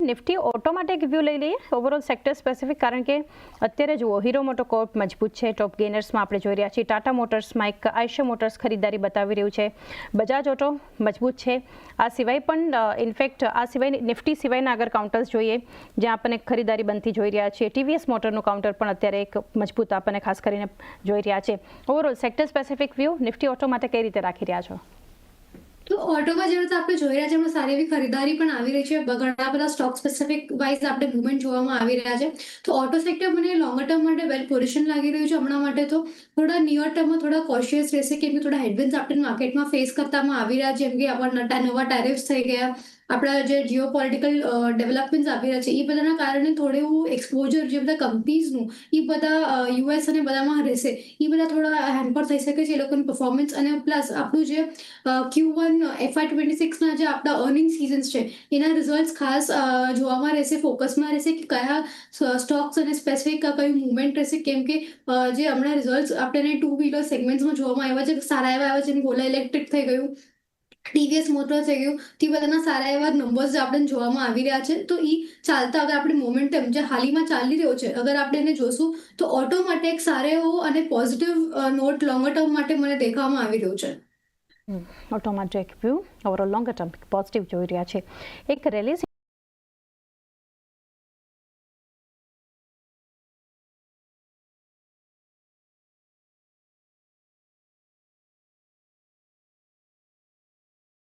Nifty auto માટે એક view લઈ લઈએ ઓવરઓલ સેક્ટર સ્પેસિફિક, કારણ કે અત્યારે જુઓ હીરો મોટોકોર્પ મજબૂત છે, ટોપ ગેનર્સમાં આપણે જોઈ રહ્યા છીએ. ટાટા મોટર્સમાં એક આયશર મોટર્સ ખરીદારી બતાવી રહ્યું છે. બજાજ ઓટો મજબૂત છે. આ સિવાય પણ ઇનફેક્ટ આ સિવાય નિફ્ટી સિવાયના આગળ કાઉન્ટર્સ જોઈએ જ્યાં આપણને ખરીદારી બનતી જોઈ રહ્યા છીએ. ટીવીએસ મોટરનું કાઉન્ટર પણ અત્યારે એક મજબૂત આપણને ખાસ કરીને જોઈ રહ્યા છે. Overall sector specific view Nifty auto માટે કઈ રીતે રાખી રહ્યા છો? તો ઓટોમાં જેવી રીતે આપણે જોઈ રહ્યા છે એમાં સારી એવી ખરીદારી પણ આવી રહી છે. ઘણા બધા સ્ટોક સ્પેસિફિક વાઇઝ આપણે મુવમેન્ટ જોવામાં આવી રહ્યા છે. તો ઓટો સેક્ટર મને લોંગર ટર્મ માટે વેલ પોઝિશન લાગી રહ્યું છે હમણાં માટે. તો થોડા નિયર ટર્મમાં થોડા કોશિયસ રહેશે, કેમ કે થોડા હેડવિન્સ આપણે માર્કેટમાં ફેસ કરતામાં આવી રહ્યા છે, જેમ કે આપણા નવા ટેરિફ્સ થઈ ગયા, આપણા જે જીઓ પોલિટિકલ ડેવલપમેન્ટ્સ આવી રહ્યા છે એ બધાના કારણે થોડું એક્સપોઝર જે બધા કંપનીઝનું એ બધા યુએસ અને બધામાં રહેશે, એ બધા થોડા હેમ્પર થઈ શકે છે એ લોકોની પરફોર્મન્સ. અને પ્લસ આપણું જે Q1 FY26ના જે આપણા અર્નિંગ સિઝન્સ છે એના રિઝલ્ટ ખાસ જોવામાં રહેશે, ફોકસમાં રહેશે કે કયા સ્ટોક્સ અને સ્પેસિફિક કયું મુવમેન્ટ રહેશે, કેમ કે જે હમણાં રિઝલ્ટ આપણને ટુ વ્હીલર સેગમેન્ટ્સમાં જોવામાં આવ્યા છે સારા એવા આવ્યા છે. ગોલા ઇલેક્ટ્રિક થઈ ગયું, ટીવીએસ મોટર થઈ ગયું, તે બધાના સારા એવા નંબર્સ આપણને જોવામાં આવી રહ્યા છે. તો એ ચાલતા અગર આપણે મોમેન્ટમ જે હાલીમાં ચાલી રહ્યો છે અગર આપણે એને જોશું તો ઓટો માટે એક સારો એવો અને પોઝિટિવ નોટ લોંગર ટર્મ માટે મને દેખાવામાં આવી રહ્યું છે. ઓટો માટે એક view overall longer term positive જોઈ રહ્યા છે. એક રેલી